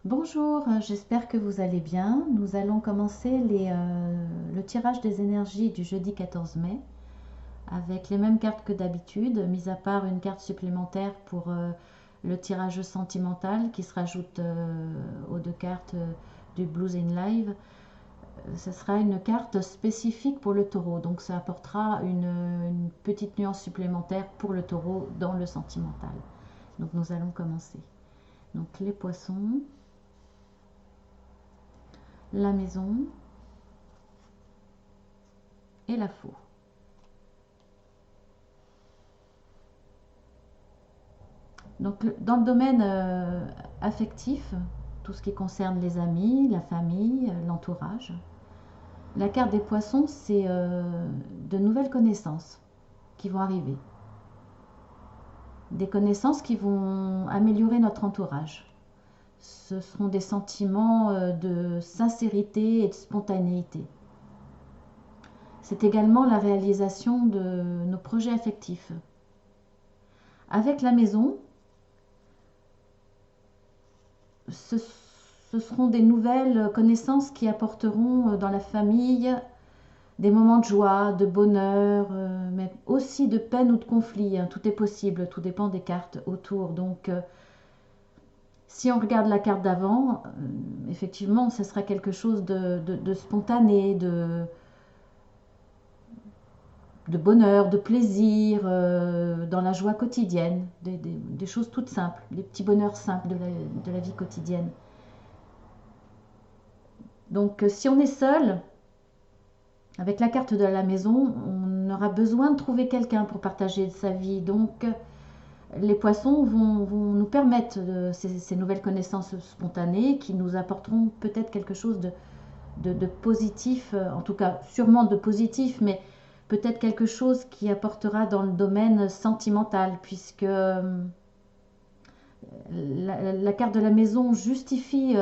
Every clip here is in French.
Bonjour, j'espère que vous allez bien. Nous allons commencer le tirage des énergies du jeudi 14 mai avec les mêmes cartes que d'habitude, mis à part une carte supplémentaire pour le tirage sentimental qui se rajoute aux deux cartes du Blues in Live. Ce sera une carte spécifique pour le taureau, donc ça apportera une petite nuance supplémentaire pour le taureau dans le sentimental. Donc nous allons commencer. Donc les poissons, la maison et la faux. Donc, dans le domaine affectif, tout ce qui concerne les amis, la famille, l'entourage, la carte des poissons, c'est de nouvelles connaissances qui vont arriver. Des connaissances qui vont améliorer notre entourage. Ce seront des sentiments de sincérité et de spontanéité. C'est également la réalisation de nos projets affectifs. Avec la maison, ce seront des nouvelles connaissances qui apporteront dans la famille des moments de joie, de bonheur, mais aussi de peine ou de conflit, hein. Tout est possible, tout dépend des cartes autour. Donc, si on regarde la carte d'avant, effectivement, ce sera quelque chose de spontané, de bonheur, de plaisir, dans la joie quotidienne, des choses toutes simples, des petits bonheurs simples de la vie quotidienne. Donc, si on est seul, avec la carte de la maison, on aura besoin de trouver quelqu'un pour partager sa vie. Donc, les poissons vont nous permettre ces nouvelles connaissances spontanées qui nous apporteront peut-être quelque chose de positif, en tout cas sûrement de positif, mais peut-être quelque chose qui apportera dans le domaine sentimental, puisque la carte de la maison justifie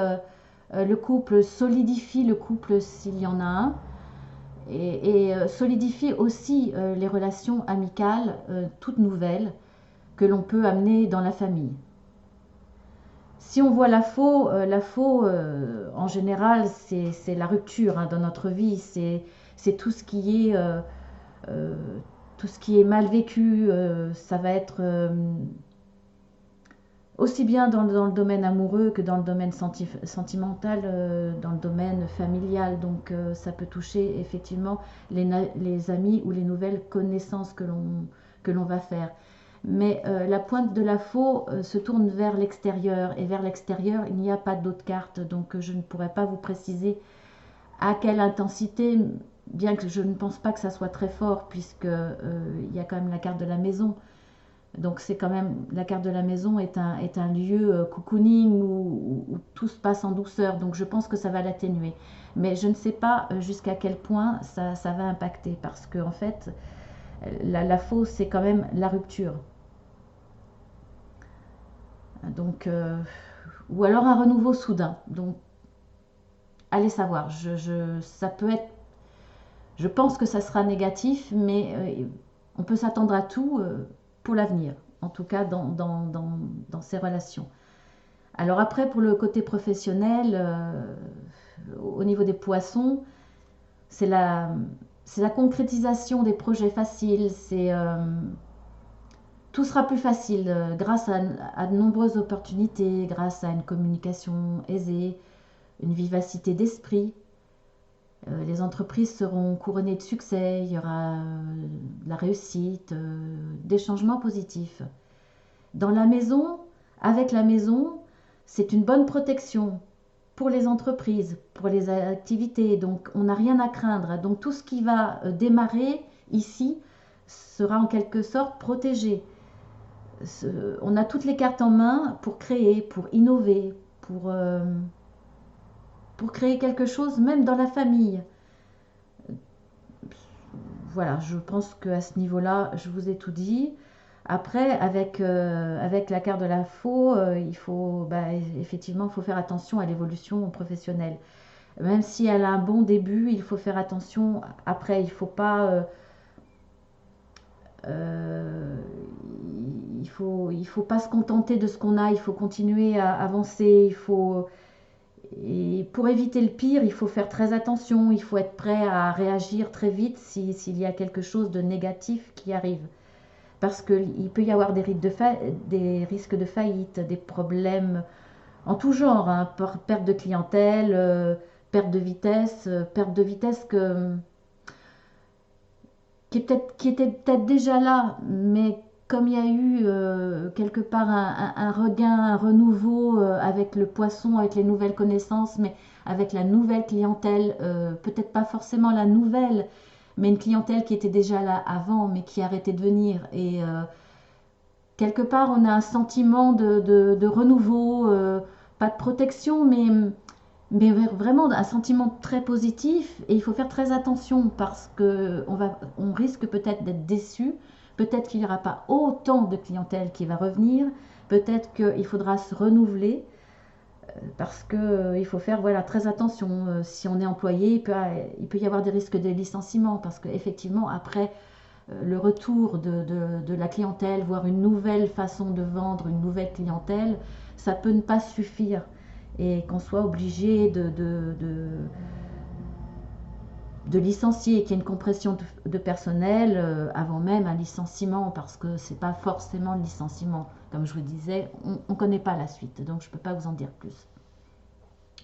le couple, solidifie le couple s'il y en a un, et solidifie aussi les relations amicales toutes nouvelles que l'on peut amener dans la famille. Si on voit la faux, en général, c'est la rupture, hein, dans notre vie, c'est tout ce qui est euh, tout ce qui est mal vécu. Ça va être aussi bien dans le domaine amoureux que dans le domaine sentimental, dans le domaine familial. Donc ça peut toucher effectivement les amis ou les nouvelles connaissances que l'on va faire. Mais la pointe de la faux se tourne vers l'extérieur, et vers l'extérieur il n'y a pas d'autres cartes, donc je ne pourrais pas vous préciser à quelle intensité, bien que je ne pense pas que ça soit très fort, puisque il y a quand même la carte de la maison. Donc c'est quand même, la carte de la maison est un lieu cocooning où tout se passe en douceur, donc je pense que ça va l'atténuer. Mais je ne sais pas jusqu'à quel point ça va impacter, parce que en fait, la faux, c'est quand même la rupture. Donc, ou alors un renouveau soudain. Donc, allez savoir. Ça peut être. Je pense que ça sera négatif, mais on peut s'attendre à tout pour l'avenir. En tout cas, dans ces relations. Alors après, pour le côté professionnel, au niveau des poissons, c'est c'est la concrétisation des projets faciles. Tout sera plus facile grâce à de nombreuses opportunités, grâce à une communication aisée, une vivacité d'esprit. Les entreprises seront couronnées de succès, il y aura de la réussite, des changements positifs. Dans la maison, avec la maison, c'est une bonne protection pour les entreprises, pour les activités, donc on n'a rien à craindre. Donc tout ce qui va démarrer ici sera en quelque sorte protégé. On a toutes les cartes en main pour créer, pour innover, pour créer quelque chose même dans la famille. Voilà, je pense qu'à ce niveau-là, je vous ai tout dit. Après, avec la carte de la faux, effectivement, il faut faire attention à l'évolution professionnelle. Même si elle a un bon début, il faut faire attention. Après, euh, il faut pas se contenter de ce qu'on a. Il faut continuer à avancer. Et pour éviter le pire, il faut faire très attention, il faut être prêt à réagir très vite s'il y a quelque chose de négatif qui arrive. Parce qu'il peut y avoir des risques de faillite, des problèmes en tout genre, hein, perte de clientèle, perte de vitesse qui était peut-être déjà là, mais comme il y a eu quelque part un regain, un renouveau avec le poisson, avec les nouvelles connaissances, mais avec la nouvelle clientèle, peut-être pas forcément la nouvelle, mais une clientèle qui était déjà là avant, mais qui arrêtait de venir. Et quelque part, on a un sentiment de renouveau, pas de protection, mais vraiment un sentiment très positif. Et il faut faire très attention parce on risque peut-être d'être déçu, peut-être qu'il n'y aura pas autant de clientèle qui va revenir, peut-être qu'il faudra se renouveler parce qu'il faut faire voilà, très attention. Si on est employé, il peut y avoir des risques de licenciement parce qu'effectivement, après le retour de la clientèle, voire une nouvelle façon de vendre, une nouvelle clientèle, ça peut ne pas suffire et qu'on soit obligé de licencier, qu'il y ait une compression de personnel avant même un licenciement, parce que c'est pas forcément le licenciement. Comme je vous disais, on ne connaît pas la suite, donc je ne peux pas vous en dire plus.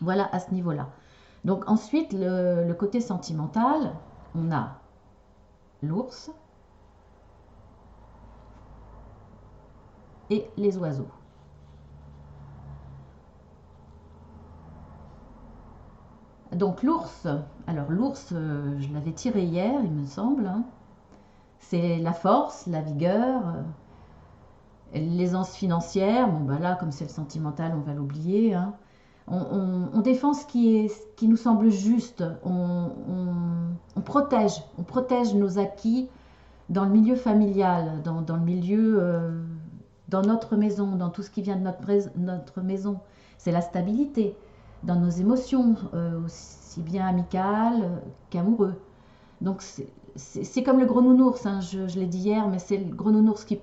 Voilà à ce niveau-là. Donc ensuite, le côté sentimental, on a l'ours et les oiseaux. Donc l'ours, alors l'ours, je l'avais tiré hier, il me semble, hein. C'est la force, la vigueur, l'aisance financière. Bon bah là, comme c'est le sentimental, on va l'oublier, hein. On défend ce qui nous semble juste. On protège nos acquis dans le milieu familial, dans le milieu, dans notre maison, dans tout ce qui vient de notre maison. C'est la stabilité dans nos émotions, aussi bien amicales qu'amoureux. Donc c'est comme le gros nounours, hein, je l'ai dit hier, mais c'est le gros nounours qui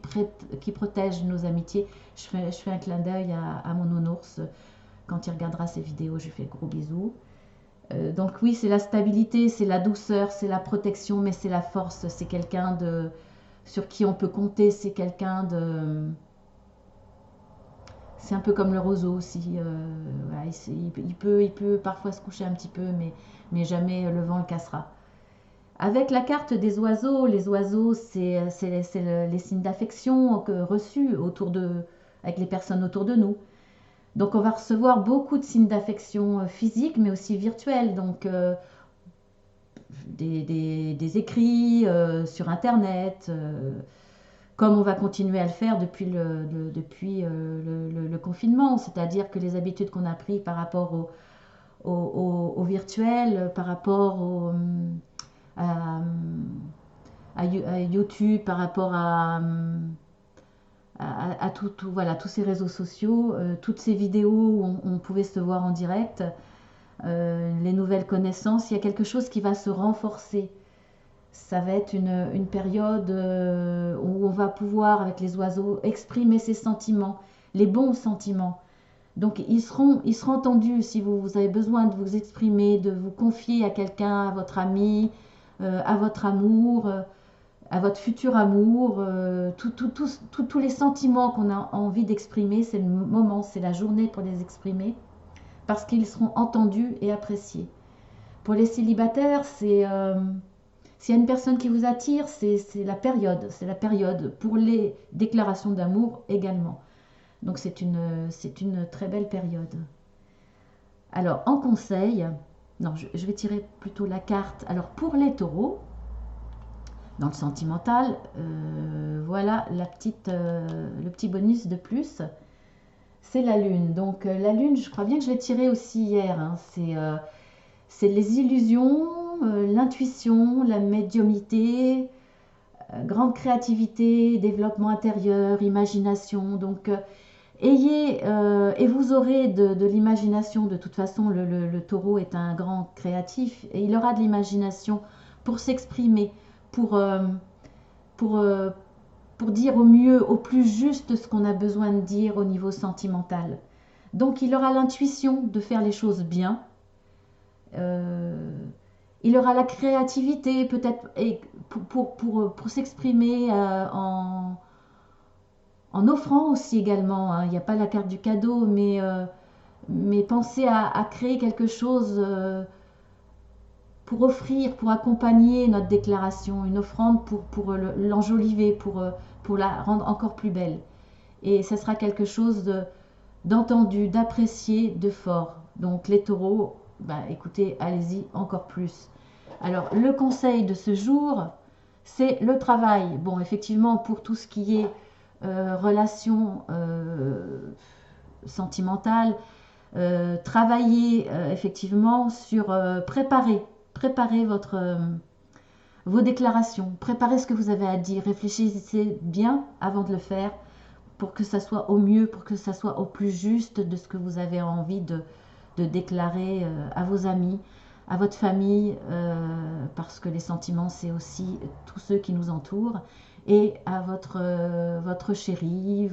protège nos amitiés. Je fais un clin d'œil à mon nounours. Quand il regardera ces vidéos, je lui fais gros bisous. Donc oui, c'est la stabilité, c'est la douceur, c'est la protection, mais c'est la force. C'est quelqu'un sur qui on peut compter, c'est quelqu'un de... C'est un peu comme le roseau aussi. Voilà, il peut parfois se coucher un petit peu, mais jamais le vent le cassera. Avec la carte des oiseaux, les oiseaux, c'est les signes d'affection reçus avec les personnes autour de nous. Donc on va recevoir beaucoup de signes d'affection physique, mais aussi virtuels. Donc des écrits sur Internet, comme on va continuer à le faire depuis le confinement. C'est-à-dire que les habitudes qu'on a prises par rapport au virtuel, par rapport à YouTube, par rapport voilà, tous ces réseaux sociaux, toutes ces vidéos où on pouvait se voir en direct, les nouvelles connaissances, il y a quelque chose qui va se renforcer. Ça va être une période où on va pouvoir, avec les oiseaux, exprimer ses sentiments, les bons sentiments. Donc ils seront entendus si vous avez besoin de vous exprimer, de vous confier à quelqu'un, à votre ami, à votre amour, à votre futur amour, tous les sentiments qu'on a envie d'exprimer, c'est le moment, c'est la journée pour les exprimer, parce qu'ils seront entendus et appréciés. Pour les célibataires, s'il y a une personne qui vous attire, c'est la période pour les déclarations d'amour également. Donc c'est une très belle période. Alors en conseil, non, je vais tirer plutôt la carte. Alors pour les taureaux, dans le sentimental, voilà le petit bonus de plus, c'est la lune. Donc la lune, je crois bien que je l'ai tiré aussi hier, hein. C'est les illusions, l'intuition, la médiumnité, grande créativité, développement intérieur, imagination. Donc et vous aurez de l'imagination. De toute façon, le taureau est un grand créatif et il aura de l'imagination pour s'exprimer, pour, pour dire au mieux, au plus juste ce qu'on a besoin de dire au niveau sentimental. Donc il aura l'intuition de faire les choses bien. Il aura la créativité peut-être pour s'exprimer en offrant aussi également, hein. Il n'y a pas la carte du cadeau, mais pensez à créer quelque chose pour offrir, pour accompagner notre déclaration, une offrande pour l'enjoliver, pour la rendre encore plus belle. Et ce sera quelque chose d'entendu, d'apprécié, de fort. Donc les taureaux, bah, écoutez, allez-y encore plus. Alors le conseil de ce jour, c'est le travail. Bon, effectivement, pour tout ce qui est relation sentimentale, travailler effectivement sur préparer vos déclarations, préparez ce que vous avez à dire, réfléchissez bien avant de le faire pour que ça soit au mieux, pour que ça soit au plus juste de ce que vous avez envie de déclarer à vos amis, à votre famille, parce que les sentiments, c'est aussi tous ceux qui nous entourent, et à votre chéri,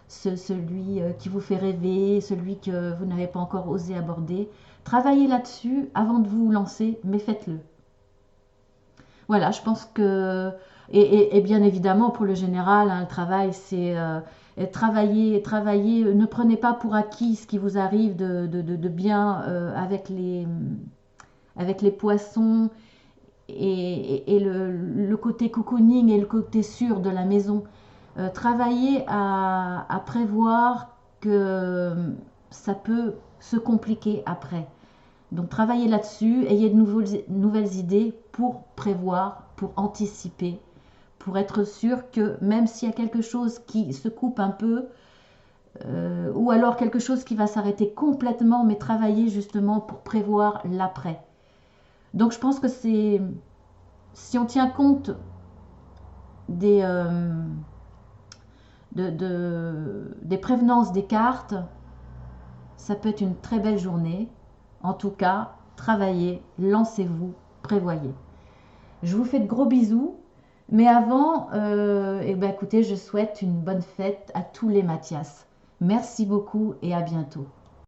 celui qui vous fait rêver, celui que vous n'avez pas encore osé aborder. Travaillez là-dessus avant de vous lancer, mais faites-le. Voilà, je pense que... Et bien évidemment, pour le général, hein, le travail, c'est travailler. Ne prenez pas pour acquis ce qui vous arrive de bien avec les poissons et le côté cocooning et le côté sûr de la maison. Travaillez à prévoir que ça peut se compliquer après. Donc travaillez là-dessus, ayez de nouvelles idées pour prévoir, pour anticiper, pour être sûr que même s'il y a quelque chose qui se coupe un peu, ou alors quelque chose qui va s'arrêter complètement, mais travailler justement pour prévoir l'après. Donc je pense que si on tient compte des, des prévenances des cartes, ça peut être une très belle journée. En tout cas, travaillez, lancez-vous, prévoyez. Je vous fais de gros bisous. Mais avant, eh ben, écoutez, je souhaite une bonne fête à tous les Mathias. Merci beaucoup et à bientôt.